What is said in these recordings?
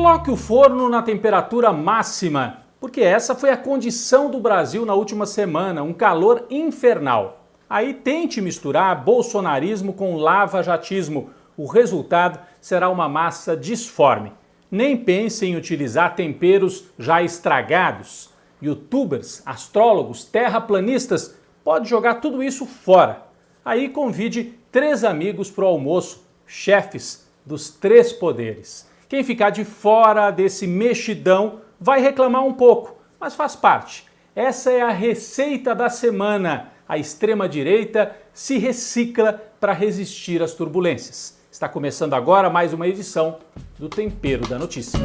Coloque o forno na temperatura máxima, porque essa foi a condição do Brasil na última semana, um calor infernal. Aí tente misturar bolsonarismo com lava-jatismo. O resultado será uma massa disforme. Nem pense em utilizar temperos já estragados. Youtubers, astrólogos, terraplanistas, pode jogar tudo isso fora. Aí convide 3 amigos para o almoço, chefes dos 3 poderes. Quem ficar de fora desse mexidão vai reclamar um pouco, mas faz parte. Essa é a receita da semana. A extrema-direita se recicla para resistir às turbulências. Está começando agora mais uma edição do Tempero da Notícia.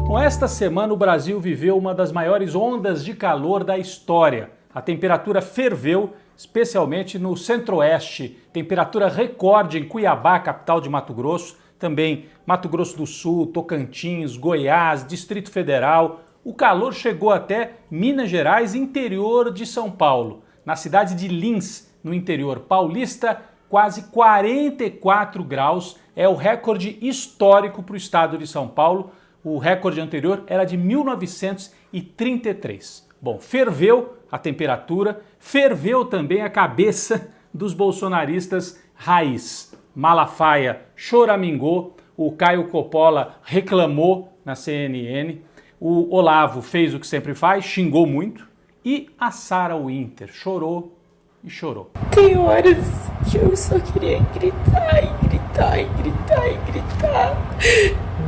Com esta semana, o Brasil viveu uma das maiores ondas de calor da história. A temperatura ferveu, especialmente no centro-oeste, temperatura recorde em Cuiabá, capital de Mato Grosso, também Mato Grosso do Sul, Tocantins, Goiás, Distrito Federal. O calor chegou até Minas Gerais, interior de São Paulo. Na cidade de Lins, no interior paulista, quase 44 graus é o recorde histórico para o estado de São Paulo. O recorde anterior era de 1933. Bom, ferveu a temperatura, ferveu também a cabeça dos bolsonaristas raiz. Malafaia choramingou, o Caio Coppola reclamou na CNN, o Olavo fez o que sempre faz, xingou muito, e a Sarah Winter chorou e chorou. Tem horas que eu só queria gritar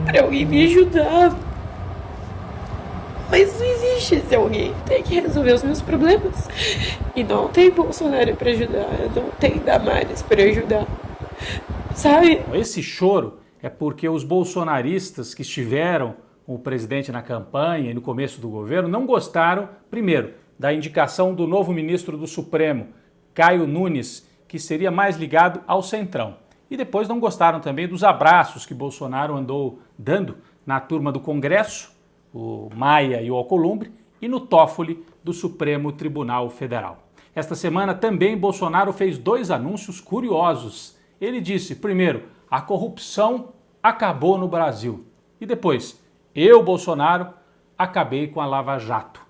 pra alguém me ajudar. Mas não existe esse alguém. Tem que resolver os meus problemas. E não tem Bolsonaro pra ajudar. Não tem Damares pra ajudar. Sabe? Esse choro é porque os bolsonaristas que estiveram com o presidente na campanha e no começo do governo não gostaram, primeiro, da indicação do novo ministro do Supremo, Caio Nunes, que seria mais ligado ao Centrão. E depois não gostaram também dos abraços que Bolsonaro andou dando na turma do Congresso, o Maia e o Alcolumbre, e no Toffoli do Supremo Tribunal Federal. Esta semana também Bolsonaro fez 2 anúncios curiosos. Ele disse, primeiro, a corrupção acabou no Brasil. E depois, eu, Bolsonaro, acabei com a Lava Jato.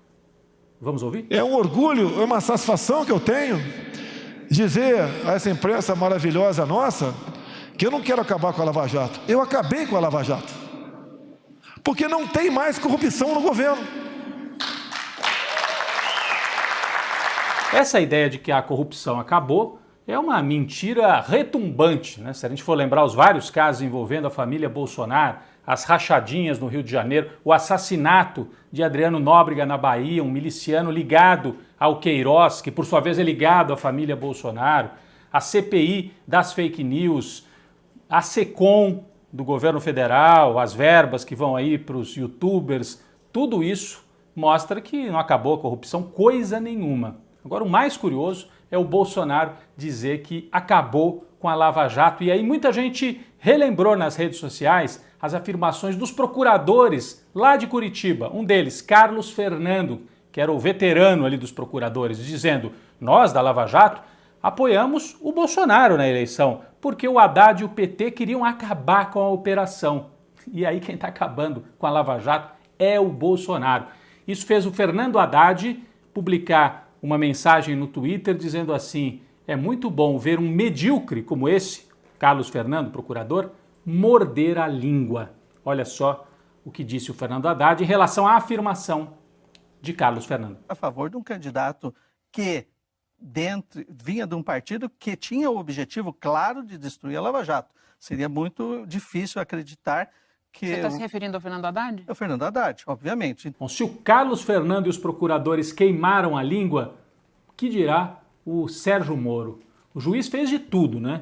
Vamos ouvir? É um orgulho, é uma satisfação que eu tenho dizer a essa imprensa maravilhosa nossa que eu não quero acabar com a Lava Jato. Eu acabei com a Lava Jato. Porque não tem mais corrupção no governo. Essa ideia de que a corrupção acabou é uma mentira retumbante, né? Se a gente for lembrar os vários casos envolvendo a família Bolsonaro, as rachadinhas no Rio de Janeiro, o assassinato de Adriano Nóbrega na Bahia, um miliciano ligado ao Queiroz, que por sua vez é ligado à família Bolsonaro, a CPI das fake news, a SECOM do governo federal, as verbas que vão aí para os youtubers, tudo isso mostra que não acabou a corrupção coisa nenhuma. Agora o mais curioso é o Bolsonaro dizer que acabou com a Lava Jato, e aí muita gente relembrou nas redes sociais as afirmações dos procuradores lá de Curitiba, um deles, Carlos Fernando, que era o veterano ali dos procuradores, dizendo, nós da Lava Jato apoiamos o Bolsonaro na eleição, porque o Haddad e o PT queriam acabar com a operação. E aí quem está acabando com a Lava Jato é o Bolsonaro. Isso fez o Fernando Haddad publicar uma mensagem no Twitter dizendo assim, é muito bom ver um medíocre como esse, Carlos Fernando, procurador, morder a língua. Olha só o que disse o Fernando Haddad em relação à afirmação de Carlos Fernando. A favor de um candidato que vinha de um partido que tinha o objetivo claro de destruir a Lava Jato. Seria muito difícil acreditar que... Você está se referindo ao Fernando Haddad? É o Fernando Haddad, obviamente. Bom, se o Carlos Fernando e os procuradores queimaram a língua, que dirá o Sérgio Moro? O juiz fez de tudo, né?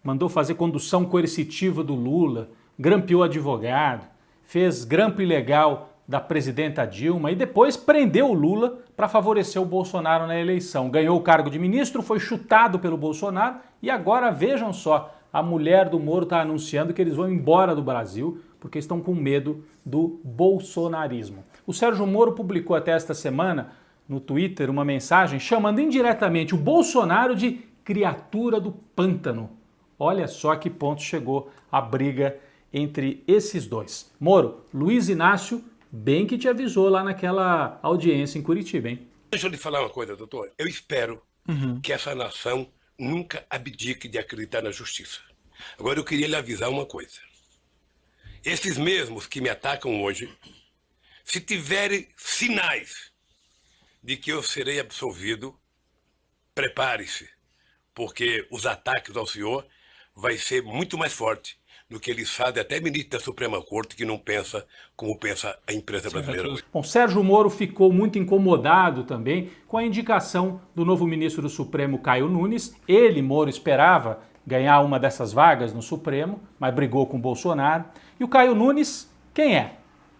Mandou fazer condução coercitiva do Lula, grampeou advogado, fez grampo ilegal da presidenta Dilma e depois prendeu o Lula para favorecer o Bolsonaro na eleição. Ganhou o cargo de ministro, foi chutado pelo Bolsonaro e agora vejam só, a mulher do Moro está anunciando que eles vão embora do Brasil porque estão com medo do bolsonarismo. O Sérgio Moro publicou até esta semana no Twitter uma mensagem chamando indiretamente o Bolsonaro de criatura do pântano. Olha só a que ponto chegou a briga entre esses dois. Moro, Luiz Inácio bem que te avisou lá naquela audiência em Curitiba, hein? Deixa eu lhe falar uma coisa, doutor. Eu espero que essa nação nunca abdique de acreditar na justiça. Agora eu queria lhe avisar uma coisa. Esses mesmos que me atacam hoje, se tiverem sinais de que eu serei absolvido, prepare-se, porque os ataques ao senhor vai ser muito mais forte do que eles fazem até ministro da Suprema Corte, que não pensa como pensa a imprensa brasileira hoje. Bom, Sérgio Moro ficou muito incomodado também com a indicação do novo ministro do Supremo, Caio Nunes. Ele, Moro, esperava ganhar uma dessas vagas no Supremo, mas brigou com o Bolsonaro. E o Caio Nunes, quem é?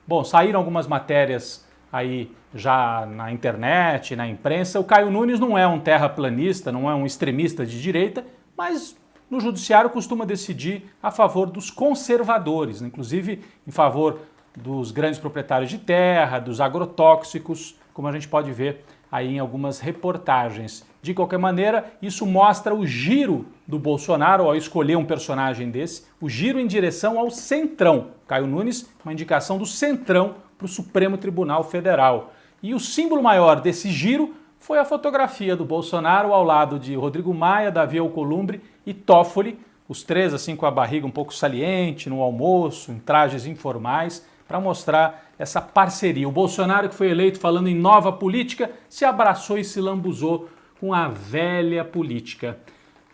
Bom, saíram algumas matérias aí já na internet, na imprensa. O Caio Nunes não é um terraplanista, não é um extremista de direita, mas no judiciário costuma decidir a favor dos conservadores, inclusive em favor dos grandes proprietários de terra, dos agrotóxicos, como a gente pode ver aí em algumas reportagens. De qualquer maneira, isso mostra o giro do Bolsonaro ao escolher um personagem desse, o giro em direção ao Centrão. Caio Nunes, uma indicação do Centrão para o Supremo Tribunal Federal. E o símbolo maior desse giro foi a fotografia do Bolsonaro ao lado de Rodrigo Maia, Davi Alcolumbre e Toffoli, os três assim com a barriga um pouco saliente, no almoço, em trajes informais, para mostrar essa parceria. O Bolsonaro, que foi eleito falando em nova política, se abraçou e se lambuzou com a velha política.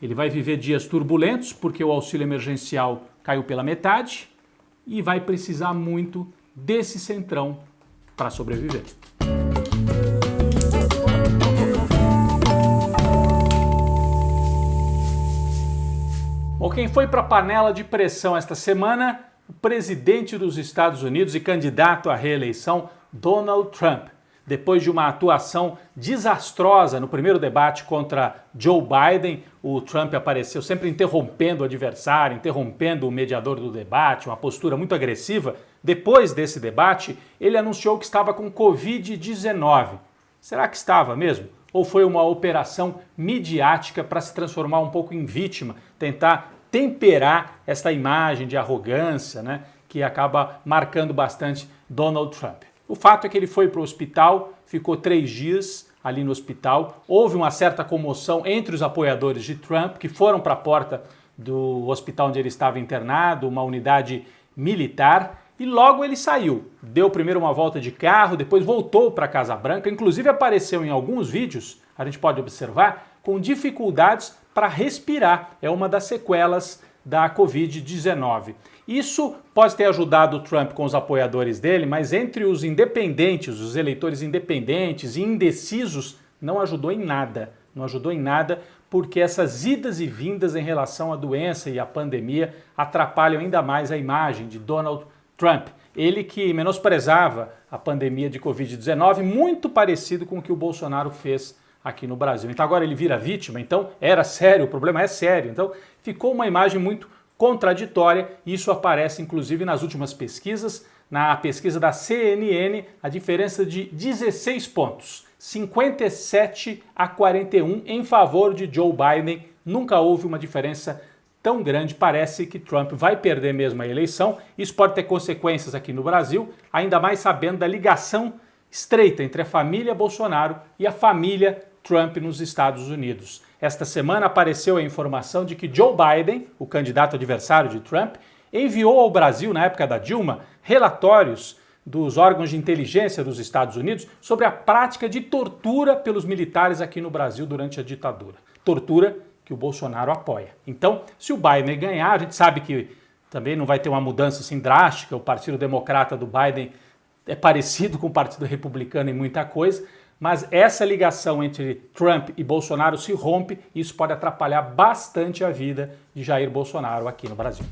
Ele vai viver dias turbulentos, porque o auxílio emergencial caiu pela metade e vai precisar muito desse Centrão para sobreviver. Bom, quem foi para a panela de pressão esta semana? O presidente dos Estados Unidos e candidato à reeleição, Donald Trump. Depois de uma atuação desastrosa no primeiro debate contra Joe Biden, o Trump apareceu sempre interrompendo o adversário, interrompendo o mediador do debate, uma postura muito agressiva. Depois desse debate, ele anunciou que estava com Covid-19. Será que estava mesmo? Ou foi uma operação midiática para se transformar um pouco em vítima, tentar temperar essa imagem de arrogância, né, que acaba marcando bastante Donald Trump? O fato é que ele foi para o hospital, ficou 3 dias ali no hospital, houve uma certa comoção entre os apoiadores de Trump, que foram para a porta do hospital onde ele estava internado, uma unidade militar, e logo ele saiu. Deu primeiro uma volta de carro, depois voltou para a Casa Branca, inclusive apareceu em alguns vídeos, a gente pode observar, com dificuldades para respirar. É uma das sequelas da Covid-19. Isso pode ter ajudado o Trump com os apoiadores dele, mas entre os independentes, os eleitores independentes e indecisos, não ajudou em nada. Não ajudou em nada porque essas idas e vindas em relação à doença e à pandemia atrapalham ainda mais a imagem de Donald Trump. Ele que menosprezava a pandemia de Covid-19, muito parecido com o que o Bolsonaro fez aqui no Brasil. Então agora ele vira vítima, então era sério, o problema é sério. Então ficou uma imagem muito contraditória e isso aparece inclusive nas últimas pesquisas. Na pesquisa da CNN, a diferença de 16 pontos, 57 a 41 em favor de Joe Biden. Nunca houve uma diferença tão grande, parece que Trump vai perder mesmo a eleição. Isso pode ter consequências aqui no Brasil, ainda mais sabendo da ligação estreita entre a família Bolsonaro e a família Trump nos Estados Unidos. Esta semana apareceu a informação de que Joe Biden, o candidato adversário de Trump, enviou ao Brasil, na época da Dilma, relatórios dos órgãos de inteligência dos Estados Unidos sobre a prática de tortura pelos militares aqui no Brasil durante a ditadura. Tortura que o Bolsonaro apoia. Então, se o Biden ganhar, a gente sabe que também não vai ter uma mudança assim drástica, o Partido Democrata do Biden é parecido com o Partido Republicano em muita coisa, mas essa ligação entre Trump e Bolsonaro se rompe e isso pode atrapalhar bastante a vida de Jair Bolsonaro aqui no Brasil.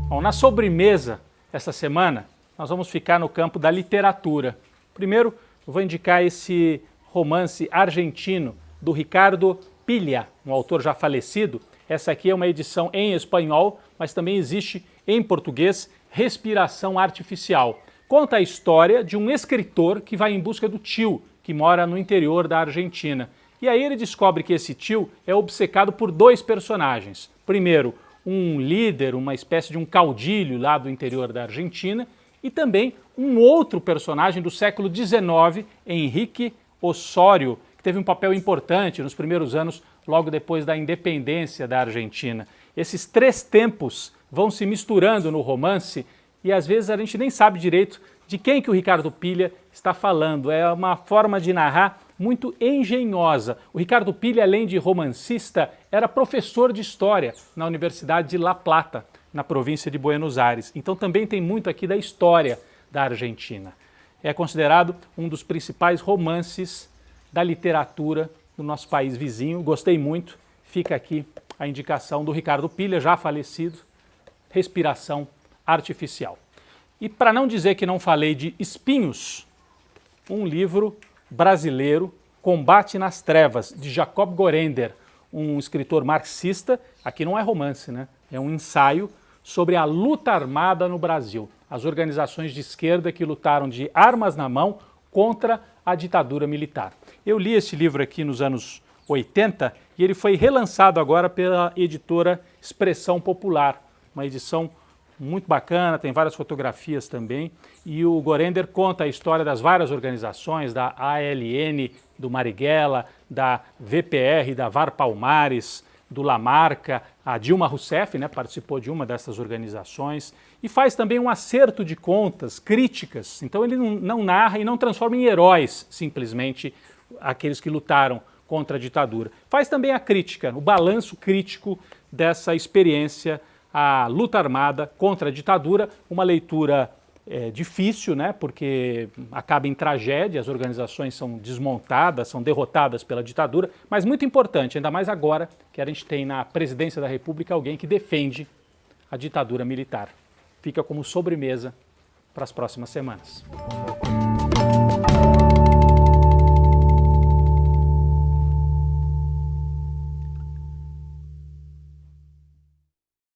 Bom, na sobremesa essa semana, nós vamos ficar no campo da literatura. Primeiro, eu vou indicar esse romance argentino do Ricardo Piglia, um autor já falecido. Essa aqui é uma edição em espanhol, mas também existe em português, Respiração Artificial. conta a história de um escritor que vai em busca do tio, que mora no interior da Argentina. E aí ele descobre que esse tio é obcecado por dois personagens. Primeiro, um líder, uma espécie de um caudilho lá do interior da Argentina, e também um outro personagem do século XIX, Henrique Osório, que teve um papel importante nos primeiros anos, logo depois da independência da Argentina. Esses três tempos vão se misturando no romance e às vezes a gente nem sabe direito de quem que o Ricardo Pilha está falando. É uma forma de narrar muito engenhosa. O Ricardo Pilha, além de romancista, era professor de história na Universidade de La Plata, na província de Buenos Aires. Então também tem muito aqui da história da Argentina. É considerado um dos principais romances da literatura do nosso país vizinho. Gostei muito. Fica aqui a indicação do Ricardo Pilha, já falecido, Respiração Artificial. E para não dizer que não falei de Espinhos, um livro brasileiro, Combate nas Trevas, de Jacob Gorender, um escritor marxista. Aqui não é romance, né? É um ensaio sobre a luta armada no Brasil, as organizações de esquerda que lutaram de armas na mão contra a ditadura militar. Eu li esse livro aqui nos anos 80 e ele foi relançado agora pela editora Expressão Popular, uma edição muito bacana, tem várias fotografias também, e o Gorender conta a história das várias organizações, da ALN, do Marighella, da VPR, da VAR Palmares, do Lamarca, a Dilma Rousseff, né, participou de uma dessas organizações, e faz também um acerto de contas, críticas. Então ele não narra e não transforma em heróis, simplesmente, aqueles que lutaram contra a ditadura. Faz também a crítica, o balanço crítico dessa experiência, a luta armada contra a ditadura, uma leitura difícil, né, porque acaba em tragédia, as organizações são desmontadas, são derrotadas pela ditadura, mas muito importante, ainda mais agora que a gente tem na presidência da República alguém que defende a ditadura militar. Fica como sobremesa para as próximas semanas.